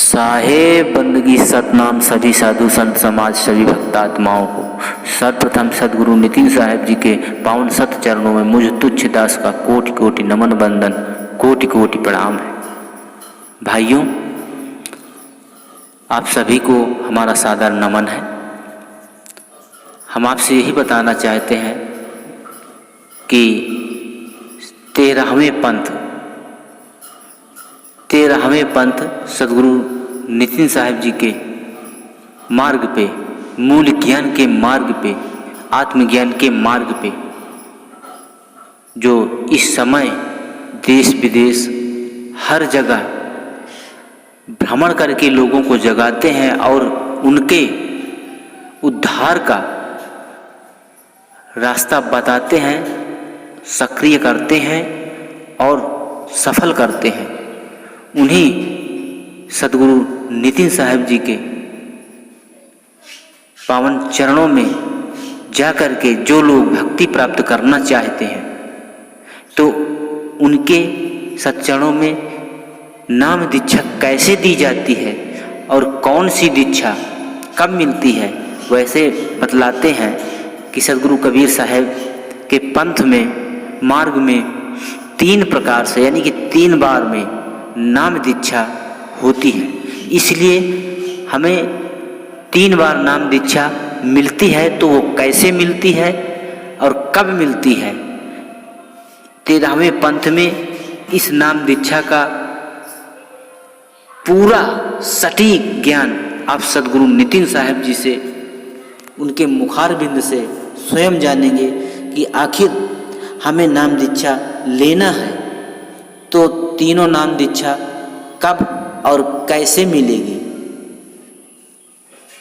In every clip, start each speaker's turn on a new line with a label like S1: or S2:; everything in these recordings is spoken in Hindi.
S1: साहेब बंदगी सतनाम सभी साधु संत समाज सभी भक्तात्माओं को सर्वप्रथम सदगुरु नितिन साहेब जी के पावन सत चरणों में मुझ तुच्छ दास का कोटि कोटि नमन बंदन, कोटि कोटि प्रणाम है। भाइयों, आप सभी को हमारा सादर नमन है। हम आपसे यही बताना चाहते हैं कि 13वें पंथ सदगुरु नितिन साहेब जी के मार्ग पे, मूल ज्ञान के मार्ग पे, आत्मज्ञान के मार्ग पे, जो इस समय देश विदेश हर जगह भ्रमण करके लोगों को जगाते हैं और उनके उद्धार का रास्ता बताते हैं, सक्रिय करते हैं और सफल करते हैं। उन्हीं सदगुरु नितिन साहेब जी के पावन चरणों में जाकर के जो लोग भक्ति प्राप्त करना चाहते हैं तो उनके सच्चरणों में नाम दीक्षा कैसे दी जाती है और कौन सी दीक्षा कब मिलती है, वैसे बतलाते हैं कि सदगुरु कबीर साहेब के पंथ में, मार्ग में 3 प्रकार से, यानी कि 3 बार में नाम दीक्षा होती है। इसलिए हमें 3 बार नाम दीक्षा मिलती है। तो वो कैसे मिलती है और कब मिलती है? 13वें पंथ में इस नाम दीक्षा का पूरा सटीक ज्ञान आप सदगुरु नितिन साहेब जी से, उनके मुखारबिंद से स्वयं जानेंगे कि आखिर हमें नाम दीक्षा लेना है तो तीनों नाम दीक्षा कब और कैसे मिलेगी।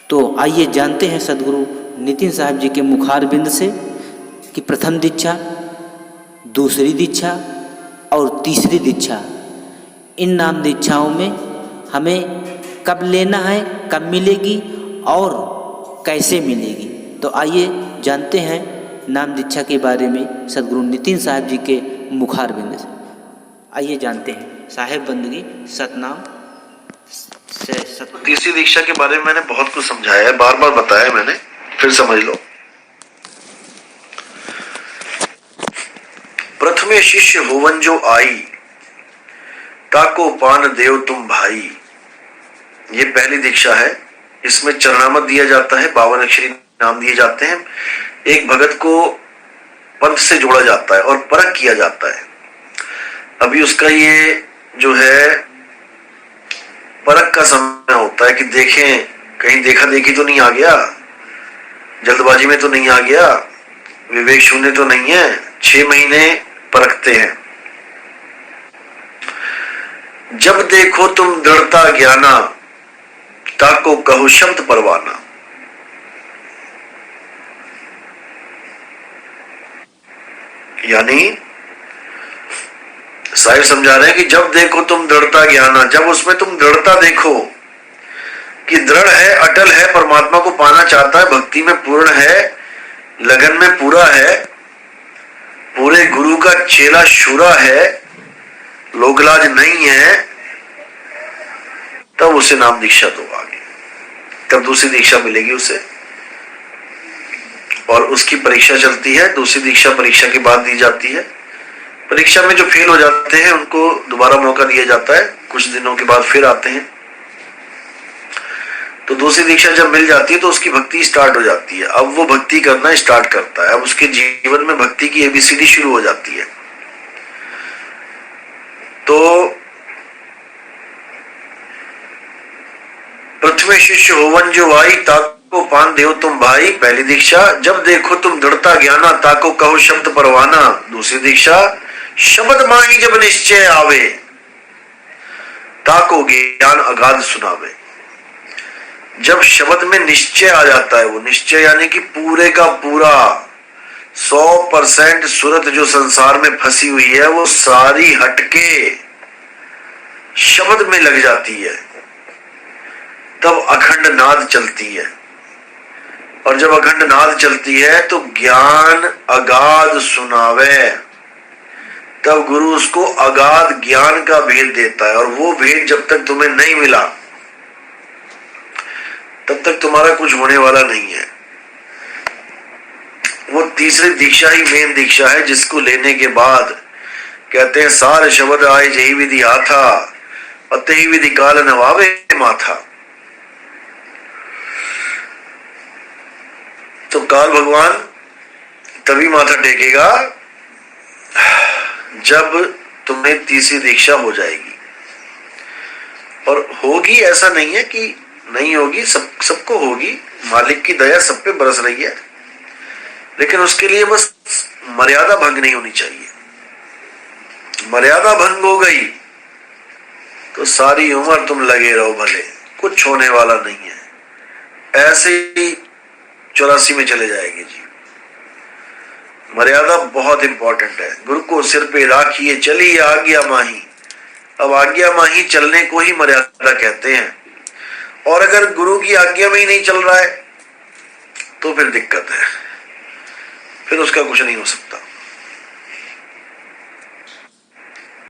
S1: तो आइए जानते हैं सदगुरु नितिन साहब जी के मुखारबिंद से कि प्रथम दीक्षा, दूसरी दीक्षा और तीसरी दीक्षा, इन नाम दीक्षाओं में हमें कब लेना है, कब मिलेगी और कैसे मिलेगी। तो आइए जानते हैं नाम दीक्षा के बारे में सदगुरु नितिन साहब जी के मुखारबिंद से। आइए जानते हैं। साहेब बंदगी सतनाम से
S2: तीसरी दीक्षा के बारे में मैंने बहुत कुछ समझाया है, बार बार बताया मैंने, फिर समझ लो। प्रथमे शिष्य होवन जो आई, ताको पान देव तुम भाई। ये पहली दीक्षा है। इसमें चरणामत दिया जाता है, 52 अक्षरी नाम दिए जाते हैं। एक भगत को पंथ से जोड़ा जाता है और परख किया जाता है। अभी उसका ये जो है परख का समय होता है कि देखें कहीं देखा देखी तो नहीं आ गया, जल्दबाजी में तो नहीं आ गया, विवेक शून्य तो नहीं है। 6 महीने परखते हैं। जब देखो तुम दृढ़ता ज्ञाना, ताको कहो शब्द परवाना। यानी साहिब समझा रहे हैं कि जब देखो तुम दृढ़ता ज्ञाना, जब उसमें तुम दृढ़ता देखो कि दृढ़ है, अटल है, परमात्मा को पाना चाहता है, भक्ति में पूर्ण है, लगन में पूरा है, पूरे गुरु का चेला शुरा है, लोकलाज नहीं है, तब उसे नाम दीक्षा दो आगे। तब दूसरी दीक्षा मिलेगी उसे और उसकी परीक्षा चलती है। दूसरी दीक्षा परीक्षा के बाद दी जाती है। परीक्षा में जो फेल हो जाते हैं उनको दोबारा मौका दिया जाता है, कुछ दिनों के बाद फिर आते हैं। तो दूसरी दीक्षा जब मिल जाती है तो उसकी भक्ति स्टार्ट हो जाती है। अब वो भक्ति करना स्टार्ट करता है। अब उसके जीवन में भक्ति की ABCD शुरू हो जाती है। तो प्रथमे शिष्य होवन जो आई, ताको पान देव तुम भाई, पहली दीक्षा। जब देखो तुम दृढ़ता ज्ञाना, ताको कहो शब्द परवाना, दूसरी दीक्षा। शब्द माही जब निश्चय आवे, ताको ज्ञान अगाध सुनावे। जब शब्द में निश्चय आ जाता है, वो निश्चय यानी कि पूरे का पूरा 100% सूरत जो संसार में फंसी हुई है वो सारी हटके शब्द में लग जाती है, तब अखंड नाद चलती है। और जब अखंड नाद चलती है तो ज्ञान अगाध सुनावे, तब गुरु उसको अगाध ज्ञान का भेद देता है। और वो भेद जब तक तुम्हें नहीं मिला तब तक तुम्हारा कुछ होने वाला नहीं है। वो तीसरी दीक्षा ही मेन दीक्षा है, जिसको लेने के बाद कहते हैं सार शब्द आए जही विधि आथा, अते ही विधि काल नवावे माथा। तो काल भगवान तभी माथा टेकेगा जब तुम्हें तीसरी दीक्षा हो जाएगी। और होगी ऐसा नहीं है कि नहीं होगी, सबको होगी, मालिक की दया सब पे बरस रही है, लेकिन उसके लिए बस मर्यादा भंग नहीं होनी चाहिए। मर्यादा भंग हो गई तो सारी उम्र तुम लगे रहो भले, कुछ होने वाला नहीं है, ऐसे ही 84 में चले जाएंगे जी। मर्यादा बहुत इंपॉर्टेंट है। गुरु को सिर पे राखिए चलिए आज्ञा माही। अब आज्ञा माही चलने को ही मर्यादा कहते हैं, और अगर गुरु की आज्ञा में ही नहीं चल रहा है तो फिर दिक्कत है, फिर उसका कुछ नहीं हो सकता।